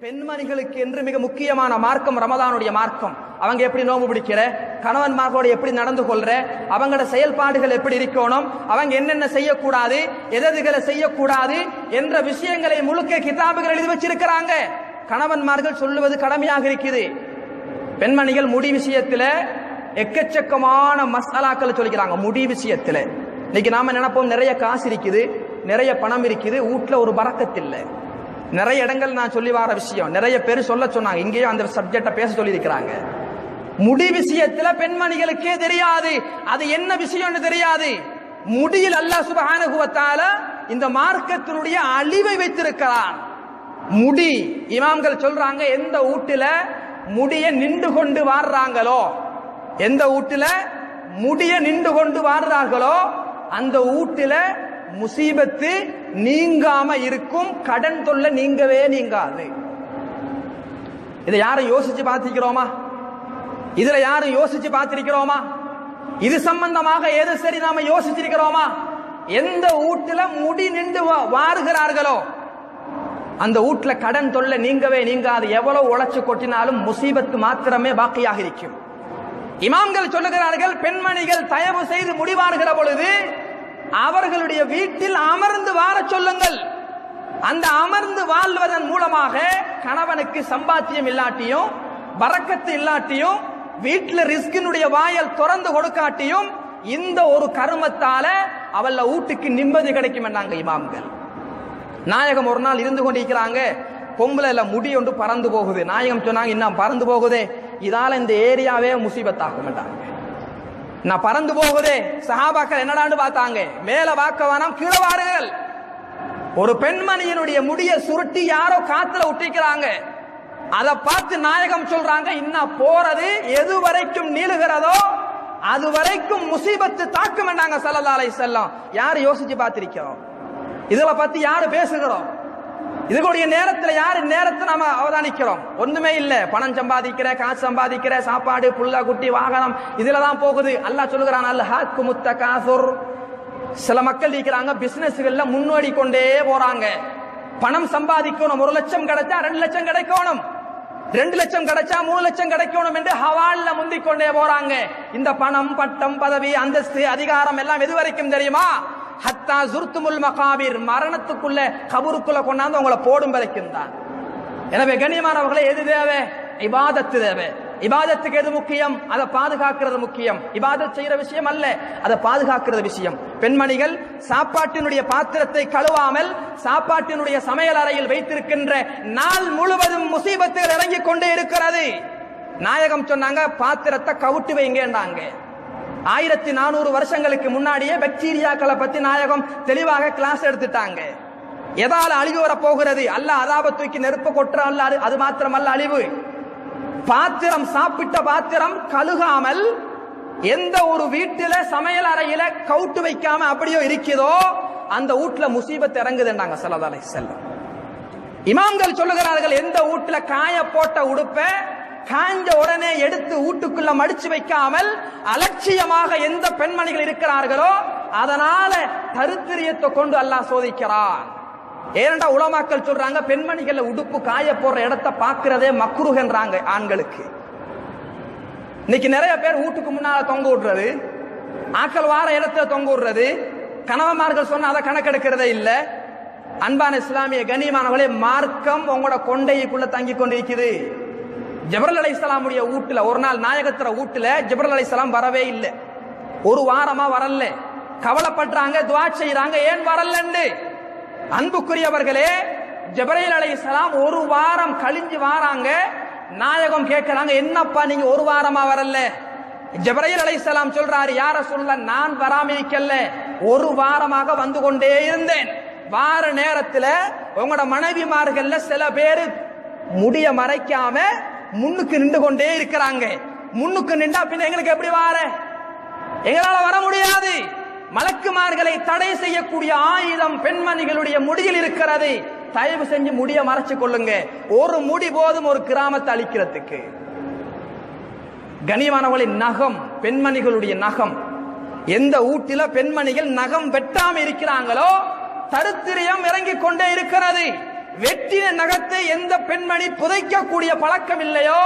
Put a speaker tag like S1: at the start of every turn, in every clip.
S1: பெண்மணிகளுக்கு என்று மிக முக்கியமான மார்க்கம் ரமதானுடைய மார்க்கம். அவங்க எப்படி நோம்பு பிடிக்கிற, கணவன்மார்களோட எப்படி நடந்து கொள்ற, அவங்களோட செயல்பாடுகள் எப்படி இருக்கணும், அவங்க என்னென்ன செய்யக்கூடாது, எதுகளை செய்யக்கூடாது என்ற விஷயங்களை முழுக்க கிதாபுகள் எழுதி வச்சிருக்கிறாங்க. கணவன்மார்கள் சொல்லுவது கடமையாக இருக்குது. பெண்மணிகள் முடி விஷயத்துல எக்கச்சக்கமான மசாலாக்கள் சொல்லிக்கிறாங்க. முடி விஷயத்துல இன்னைக்கு நாம நினைப்போம் நிறைய காசு இருக்குது, நிறைய பணம் இருக்குது, வீட்டுல ஒரு பரக்கத்து இல்லை. நிறைய இடங்கள் நான் சொல்லி வர விஷயம் நிறைய பேர் சொல்ல சொன்னாங்க, இங்கேயும் அந்த சப்ஜெக்ட பேச சொல்லி இருக்கிறாங்க. முடி விஷயத்துல பெண்மணிகளுக்கே தெரியாது அது என்ன விஷயம்னு தெரியாது. முடியில் அல்லாஹ் சுப்ஹானஹு வ தஆலா இந்த மார்க்கத்தினுடைய அழிவை வைத்திருக்கிறான். முடி இமாம்கள் சொல்றாங்க, எந்த வீட்டுல முடிய நின்று கொண்டு வாடுறாங்களோ, எந்த வீட்டுல முடிய நின்று கொண்டு வாடுறார்களோ அந்த வீட்டுல முசீபத்து நீங்காம இருக்கும், கடன் தொல்லை நீங்கவே நீங்காது. இதை யாரும் யோசிச்சு பார்த்திருக்கிறோமா? இதுல யாரும் யோசிச்சு பார்த்திருக்கிறோமா? இது சம்பந்தமாக எது சரி நாம யோசிச்சிருக்கிறோமா? எந்த வீட்டுல முடி நின்று வாருகிறார்களோ அந்த வீட்டுல கடன் தொல்லை நீங்கவே நீங்காது. எவ்வளவு உழைச்சு கொட்டினாலும் முசீபத்து மாத்திரமே பாக்கியாக இருக்கும். இமாம்கள் சொல்லுகிறார்கள், பெண்மணிகள் தயவு செய்து முடிவாருகிற பொழுது அவர்களுடைய வீட்டில் அமர்ந்து வாழ சொல்லுங்கள். அந்த அமர்ந்து வாழ்வதன் மூலமாக கணவனுக்கு சம்பாத்தியம் இல்லாட்டியும் பரக்கத்து இல்லாட்டியும் வீட்டில் ரிஸ்கினுடைய வாயல் திறந்து கொடுக்காட்டியும் இந்த ஒரு கருமத்தால அவள வீட்டுக்கு நிம்மதி கிடைக்கும் என்றாங்க இமாம்கள். நாயகம் ஒரு நாள் இருந்து கொண்டிருக்கிறாங்க, பொம்பளை முடி ஒன்று பறந்து போகுது. நாயகம் சொன்னாங்க, இன்னும் பறந்து போகுதே, இதால இந்த ஏரியாவே முசீபத்தாகும் என்றாங்க. நான் பறந்து போகுதே. சஹாபாக்கள் என்னடான்னு பார்த்தாங்க, மேல வாக்க வேணாம், கீழே வாருங்கள். ஒரு பெண்மணியினுடைய முடிய சுருட்டி யாரோ காத்துல விட்டிருக்கிறாங்க. அதை பார்த்து நாயகம் சொல்றாங்க, இன்னும் போறது எது வரைக்கும் நீளுகிறதோ அது வரைக்கும் முசீபத்து தாக்கும் என்றாங்க ஸல்லல்லாஹு அலைஹி வஸல்லம். யாரு யோசிச்சு பார்த்திருக்கிறோம்? இதுல பத்தி யாரு பேசுகிறோம்? இதுடைய நேரத்துல யாரு நேரத்தை நாம அவதானிக்கிறோம்? ஒண்ணுமே இல்ல. பணம் சம்பாதிக்கிற, காசு சம்பாதிக்கிற, சாப்பாடு, புள்ள குட்டி, வாகனம் இதுலதான் போகுது. அல்லாஹ் சொல்லுகிறான், அல்ஹாக்குமுத் தகாசுர். சில மக்கள் இருக்கிறாங்க பிசினஸ்கள்ல முன்னோடி கொண்டே போறாங்க. பணம் சம்பாதிக்கணும், 1 லட்சம் கிடைச்சா 2 லட்சம் கிடைக்கணும், 2 லட்சம் கிடைச்சா 3 லட்சம் கிடைக்கணும் என்று ஹவால்ல முந்திக் கொண்டே போறாங்க. இந்த பணம், பட்டம், பதவி, அந்தஸ்து, அதிகாரம் எல்லாம் எது வரைக்கும் தெரியுமா? ஹத்தா ஜுர்துமுல் மகாபிர், மரணத்துக்குள்ள கபருக்குள்ள கொண்டாந்து உங்களை போடும் வரைக்கும் தான். எனவே கண்ணியமானவர்களே, எது தேவை? இபாதத்து தேவை. இபாதத்துக்கு எது முக்கியம்? அதை பாதுகாக்கிறது முக்கியம். இபாதத் செய்யற விஷயம் அல்ல, அதை பாதுகாக்கிறது விஷயம். பெண்மணிகள் சாப்பாட்டினுடைய பாத்திரத்தை கழுவாமல் சாப்பாட்டினுடைய சமையல் அறையில் வைத்திருக்கின்ற நாள் முழுவதும் முசீபத்துகள் இறங்கிக் கொண்டே இருக்கிறது. நாயகம் சொன்னாங்க, பாத்திரத்தை கவுட்டு வைங்கன்றாங்க. 1400 வருஷங்களுக்கு முன்னாடியே பாக்டீரியாக்களை பத்தி நாயகம் தெளிவாக கிளாஸ் எடுத்துட்டாங்க. எதால அழிவு வர போகிறது? அல்லாஹ் அதாப தூக்கி நெருப்பு கொட்டுற அல்ல, அது மாத்திரமல்ல அழிவு. பாத்திரம், சாப்பிட்ட பாத்திரம் கழுகாமல் எந்த ஒரு வீட்டில சமையல் அறையில கவுட்டு வைக்காம அப்படியோ இருக்கிறதோ அந்த வீட்டுல முசீபத் இறங்குதுன்றாங்க ஸல்லல்லாஹு அலைஹி வஸல்லம். இமாம்கள் சொல்லுகிறார்கள், எந்த வீட்டுல காய போட்ட உடுப்ப காஞ்ச உடனே எடுத்து வீட்டுக்குள்ள மடிச்சு வைக்காமல் அலட்சியமாக எந்த பெண்மணிகள் இருக்கிறார்களோ அதனால தரித்திரியத்தை கொண்டு அல்லாஹ் சோதிக்கிறான். ஏனென்றா உலமாக்கள் சொல்றாங்க, பெண்மணிகள் உடுப்பு காய போடுற இடத்தை பார்க்கிறதே மக்ரூஹ்ன்றாங்க ஆண்களுக்கு. இன்னைக்கு நிறைய பேர் வீட்டுக்கு முன்னால தொங்க விடுறது, ஆக்கள் வார இடத்துல தொங்க விடுறது, கணவன்மார்கள் சொன்ன அதை கணக்கெடுக்கிறதே இல்ல. அன்பான இஸ்லாமிய கண்ணியமானவர்களே, மார்க்கம் உங்களோட கொண்டைக்குள்ள தங்கி கொண்டிருக்குது. ஜிப்ரீல் அலைஹிஸ்ஸலாமுடைய வீட்டுல ஒரு நாள் நாயகத்துல வீட்டுல ஜிப்ரீல் அலைஹிஸ்ஸலாம் வரவே இல்லை. ஒரு வாரமா வரல. கவலைப்படுறாங்க, துஆ செய்றாங்க, ஏன் வரலன்னு. அன்புக்குரியவர்களே, ஜிப்ரீல் அலைஹிஸ்ஸலாம் ஒரு வாரம் கழிஞ்சு வாராங்க. நாயகம் கேட்கிறாங்க, என்னப்பா நீங்க ஒரு வாரமா வரல? ஜிப்ரீல் அலைஹிஸ்ஸலாம் சொல்றாரு, யா ரசூலுல்லாஹ், நான் வராம இருக்கல்ல, ஒரு வாரமாக வந்து கொண்டே இருந்தேன். வார நேரத்துல உங்களோட மனைவிமார்கள்ல சில பேரு முடிய மறைக்காம முன்னுக்கு நின்று கொண்டே இருக்கிறாங்க. முன்னுக்கு நின்றா பின்ன எங்களுக்கு எப்படி வார? எங்களால வர முடியாது. மலக்குமார்களை தடை செய்யக்கூடிய ஆயுதம் பெண்மணிகளுடைய முடியில் இருக்கிறது. தயவு செஞ்சு முடிய மறைச்சு கொள்ளுங்க. ஒரு முடி போதும் ஒரு கிராமத்தை அழிக்கிறதுக்கு. கனிவானவர்களின் நகம், பெண்மணிகளுடைய நகம், எந்த வீட்டில பெண்மணிகள் நகம் வெட்டாம இருக்கிறாங்களோ தரித்திரியம் இறங்கிக் கொண்டே இருக்கிறது. வெட்டின நகத்தை எந்த பெண்மணி புதைக்கக்கூடிய பழக்கம் இல்லையோ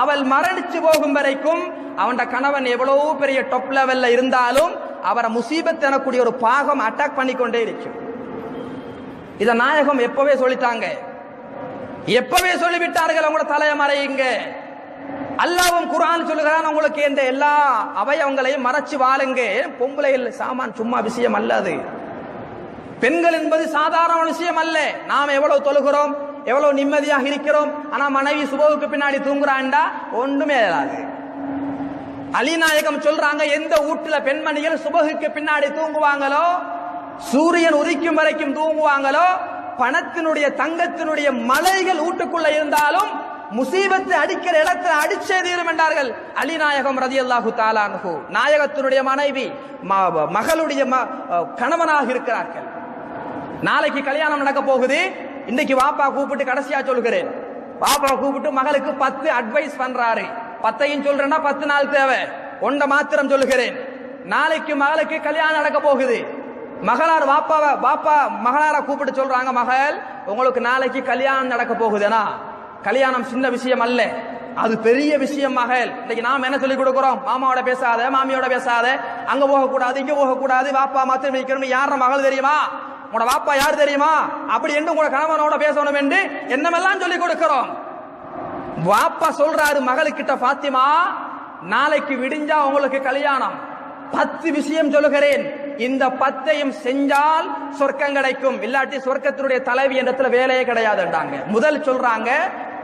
S1: அவள் மரணிச்சு போகும் வரைக்கும் அவன் கணவன் எவ்வளவு பெரிய டாப் லெவல்ல இருந்தாலும் அவரை முசீபத் எனக்கூடிய ஒரு பாகம் அட்டாக் பண்ணிக்கொண்டே இருக்கும். இத நாயகம் எப்பவே சொல்லிட்டாங்க, எப்பவே சொல்லிவிட்டார்கள். அவங்களோட தலையமறையுங்க. அல்லாஹ்வும் குர்ஆன் சொல்லுகிறான், உங்களுக்கு இந்த எல்லா அவயவங்களையும் மறைச்சு வாழுங்க. பொம்பளைகள் சாமான் சும்மா விஷயம் அல்லது. பெண்கள் என்பது சாதாரண விஷயம் அல்ல. நாம் எவ்வளவு தொழுகிறோம், எவ்வளவு நிம்மதியாக இருக்கிறோம், ஆனா மனைவி சுபவுக்கு பின்னாடி தூங்குறான்டா ஒன்றுமே இல்லாது. அலிநாயகம் சொல்றாங்க, எந்த வீட்டுல பெண்மணிகள் சுபகுக்கு பின்னாடி தூங்குவாங்களோ, சூரியன் உதிக்கும் வரைக்கும் தூங்குவாங்களோ, பணத்தினுடைய தங்கத்தினுடைய மலைகள் வீட்டுக்குள்ள இருந்தாலும் முசீபத்து அடிக்கிற இடத்துல அடிச்சே தீரும் என்றார்கள் அலிநாயகம் ரலியல்லாஹு தஆலா அன்ஹு. நாயகத்தினுடைய மனைவி மகளுடைய கணவனாக இருக்கிறார்கள். நாளைக்கு கல்யாணம் நடக்க போகுது. இன்னைக்கு வாப்பா கூப்பிட்டு கடைசியா சொல்கிறேன், பாப்பா கூப்பிட்டு மகளுக்கு 10 அட்வைஸ் பண்றாரு. 10ஐயும் சொல்றேன்னா 10 நாள் தேவை. ஒன்றை மாத்திரம் சொல்லுகிறேன். நாளைக்கு மகளுக்கு கல்யாணம் நடக்க போகுது. மகளார் பாப்பா மகளார கூப்பிட்டு சொல்றாங்க, மகள் உங்களுக்கு நாளைக்கு கல்யாணம் நடக்க போகுதுனா, கல்யாணம் சின்ன விஷயம் அல்ல, அது பெரிய விஷயம் மகள். இன்னைக்கு நாம் என்ன சொல்லி கொடுக்கிறோம், மாமாவோட பேசாத, மாமியோட பேசாத, அங்க போக கூடாது, இங்க போக கூடாது, வாப்பா மாத்திரம் வைக்கணும். யார மகள் தெரியுமா, உங்களோட வாப்பா யார் தெரியுமா, அப்படி என்று உங்களோட கணவனோட பேசணும் என்று என்னமெல்லாம் சொல்லி கொடுக்கிறோம். வாப்பா சொல்றாரு மகளுக்கிட்ட, பாத்திமா நாளைக்கு விடிஞ்சா உங்களுக்கு கல்யாணம், 10 விஷயம் சொல்லுகிறேன், இந்த 10ஐயும் செஞ்சால் சொர்க்கம் கிடைக்கும், இல்லாட்டி சொர்க்கத்தினுடைய தலைவி என்ற வேலையே கிடையாதுன்றாங்க. முதல் சொல்றாங்க,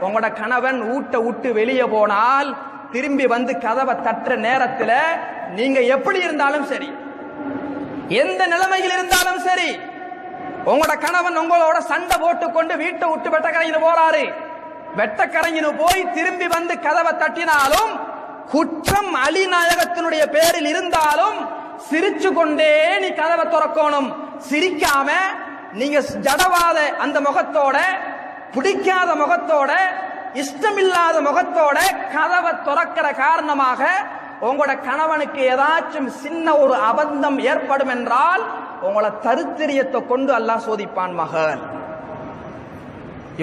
S1: உங்களோட கணவன் வீட்டை விட்டு வெளியே போனால் திரும்பி வந்து கதவை தட்டுற நேரத்தில் நீங்க எப்படி இருந்தாலும் சரி, எந்த நிலைமையில் இருந்தாலும் சரி, உங்களோட கணவன் உங்களோட சண்டை போட்டுக்கொண்டு வீட்டை விட்டு வெட்டக்கரையின்னு போறாரு, வெட்டக்கரையின்னு போய் திரும்பி வந்து கதவை தட்டினாலும் குற்றம் அலிநாயகத்தினுடைய பேரில் இருந்தாலும் சிரிச்சு கொண்டே நீ கதவை திறக்கணும். சிரிக்காம நீங்க ஜடவாத அந்த முகத்தோட, பிடிக்காத முகத்தோட, இஷ்டமில்லாத முகத்தோட கதவை திறக்கிற காரணமாக உங்களோட கணவனுக்கு ஏதாச்சும் சின்ன ஒரு அபந்தம் ஏற்படும் என்றால் உங்களை தரித்திரியத்தை கொண்டு அல்லாஹ் சோதிப்பான். மகள்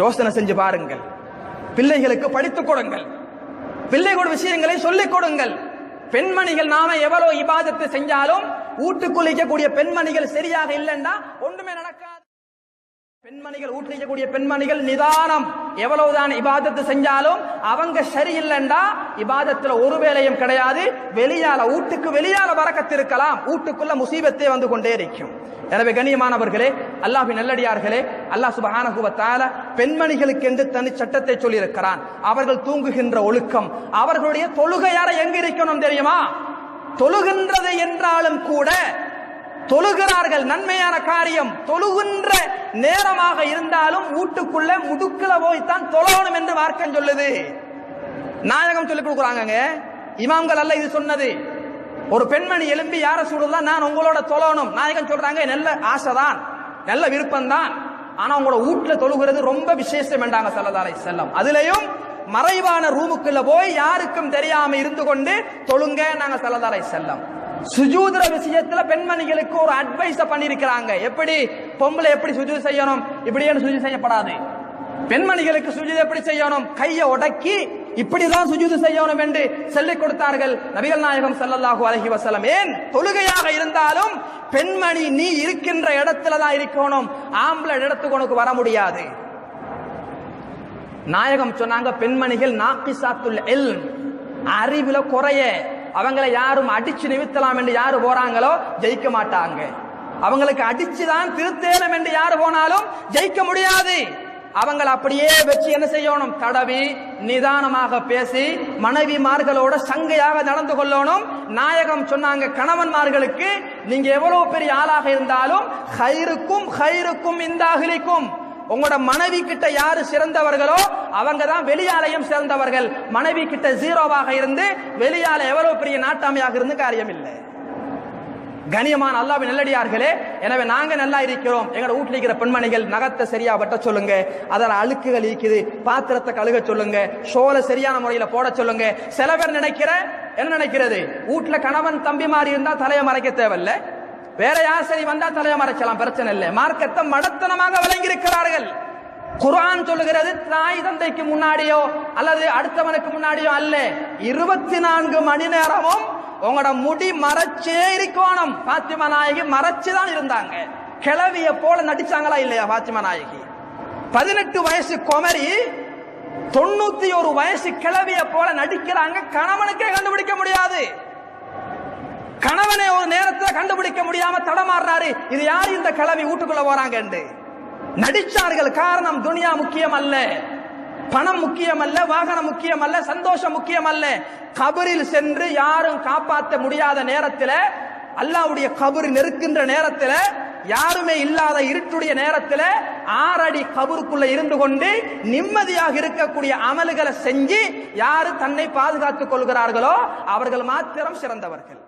S1: யோசனை செஞ்சு பாருங்கள். பிள்ளைகளுக்கு படித்துக் கொடுங்கள், பிள்ளைகளோட விஷயங்களை சொல்லிக் கொடுங்கள். பெண்மணிகள் நாம எவ்வளவு இபாதத்து செஞ்சாலும் வீட்டுக்குள் இருக்கக்கூடிய பெண்மணிகள் சரியாக இல்லைன்னா ஒன்றுமே நடக்காது. பெண்மணிகள் ஊற்றிக்கக்கூடிய பெண்மணிகள் நிதானம், எவ்வளவுதான் இபாதத்து செஞ்சாலும் அவங்க சரியில்லைண்டா இபாதத்துல ஒரு வேலையும் கிடையாது. வெளியால வீட்டுக்கு வெளியால பரக்கத்து இருக்கலாம், வீட்டுக்குள்ள முசீபத்தே வந்து கொண்டே இருக்கும். எனவே கண்ணியமானவர்களே, அல்லாஹ்வின் நல்லடியார்களே, அல்லாஹ் சுப்ஹானஹு வ தஆலா பெண்மணிகளுக்கு என்று தனி சட்டத்தை சொல்லி இருக்கிறான். அவர்கள் தூங்குகின்ற ஒழுக்கம், அவர்களுடைய தொழுகையார எங்க இருக்கணும் தெரியுமா? தொழுகின்றது என்றாலும் கூட தொழுகிறார்கள், நன்மையான காரியம், தொழுகின்ற நேரமாக இருந்தாலும் வீட்டுக்குள்ள முடுக்குல போய்த்தான் தொழணும் என்று மார்க்கம் சொல்லுது. நாயகம் சொல்லிக் கொடுக்குறாங்க. இமாம்கள் அல்ல இது சொன்னது. ஒரு பெண்மணி எழும்பி யார சூழலாம், நான் உங்களோட தொழணும். நாயகம் சொல்றாங்க, நல்ல ஆசைதான், நல்ல விருப்பம் தான், ஆனா உங்களோட வீட்டுல தொழுகிறது ரொம்ப விசேஷம் என்றாங்க ஸல்லல்லாஹு அலைஹி வஸல்லம். அதுலயும் மறைவான ரூமுக்குள்ள போய் யாருக்கும் தெரியாம இருந்து கொண்டு தொழுங்க நாங்க ஸல்லல்லாஹு அலைஹி வஸல்லம். சுஜூதுற விஷயத்துல பெண்மணிகளுக்கு ஒரு அட்வைஸ் பண்ணிருக்கிறாங்க. எப்படி பொம்பளை எப்படி சுஜூது செய்யணும், இப்படியே சுஜூது செய்யப்படாது. பெண்மணிகளுக்கு சுஜூது எப்படி செய்யணும், கையை உடக்கி இப்படிதான் சுஜூது செய்யணும் என்று சொல்லிக் கொடுத்தார்கள் நபிகள் நாயகம் ஸல்லல்லாஹு அலைஹி வஸல்லம். ஏன் தொழுகையாக இருந்தாலும் பெண்மணி நீ இருக்கின்ற இடத்துல தான் இருக்கணும், ஆம்பளை இடத்துக்கு உனக்கு வர முடியாது. நாயகம் சொன்னாங்க, பெண்மணிகள் நாக்கிசாத்துல் இல்ம், அறிவுல குறைய, அவங்களை யாரும் அடிச்சு நிறுத்தலாம் என்று யாரு போறாங்களோ ஜெயிக்க மாட்டாங்க. அவங்களுக்கு அடிச்சுதான் திருத்தேலம் என்று யாரு போனாலும் ஜெயிக்க முடியாது. அவங்களை அப்படியே வச்சு என்ன செய்யணும், தடவி நிதானமாக பேசி மனைவிமார்களோட சங்கையாக நடந்து கொள்ளணும். நாயகம் சொன்னாங்க, கணவன்மார்களுக்கு நீங்க எவ்வளவு பெரிய ஆளாக இருந்தாலும் ஹைருக்கும் ஹைருக்கும் இந்த அஹ்லிக்கும், உங்களோட மனைவி கிட்ட யாரு சிறந்தவர்களோ அவங்க தான் வெளியாலையும் சிறந்தவர்கள். மனைவி கிட்ட ஜீரோவாக இருந்து வெளியால எவ்வளவு பெரிய நாட்டாமையாக இருந்து காரியம் இல்லை. கனியமான அல்லாஹ்வின் நல்லடியார்களே, எனவே நாங்க நல்லா இருக்கிறோம். எங்களோட வீட்டுல இருக்கிற பெண்மணிகள் நகத்தை சரியா வெட்ட சொல்லுங்க, அதில் அழுக்குகள் இருக்குது, பாத்திரத்தை கழுக சொல்லுங்க, ஷோல சரியான முறையில போட சொல்லுங்க. சில பேர் என்ன நினைக்கிறது, வீட்டுல கணவன் தம்பி மாதிரி இருந்தா தலையை மறைக்க தேவையில்ல, வேற யார் சரி வந்தா தலையை மறைக்கலாம், பிரச்சனை இல்லை. மார்க்கத்தை மடத்தனமாக விளங்கி இருக்கிறார்கள். குர்ஆன் சொல்லுகிறது, தாய் தந்தைக்கு முன்னாடியோ அல்லது அடுத்தவனுக்கு முன்னாடியோ அல்ல, 24 மணி நேரமும் உங்களோட முடி மறைச்சே இருக்கணும். பாத்திமா நாயகி மறைச்சுதான் இருந்தாங்க. கிழவிய போல நடிச்சாங்களா இல்லையா பாத்திமா நாயகி? 18 வயசு குமரி 91 வயசு கிழவிய போல நடிக்கிறாங்க. கணவனுக்கே கண்டுபிடிக்க முடியாது. கணவனே ஒரு நேரத்தில் கண்டுபிடிக்க முடியாம தடமாறுறாரு, இது யாரு இந்த கிழவி வீட்டுக்குள்ள போறாங்க என்று நடிச்சார்கள். காரணம், துனியா முக்கியம் அல்ல, பணம் முக்கியம் அல்ல, வாகனம் முக்கியம் அல்ல, சந்தோஷம் முக்கியம் அல்ல. கபரில் சென்று யாரும் காப்பாற்ற முடியாத நேரத்தில், அல்லாஹ்வுடைய கபர் நெருக்கின்ற நேரத்தில், யாருமே இல்லாத இருட்டுடைய நேரத்தில் 6 அடி கபருக்குள்ள இருந்து கொண்டு நிம்மதியாக இருக்கக்கூடிய அமல்களை செஞ்சு யாரு தன்னை பாதுகாத்துக் கொள்கிறார்களோ அவர்கள் மாத்திரம் சிறந்தவர்கள்.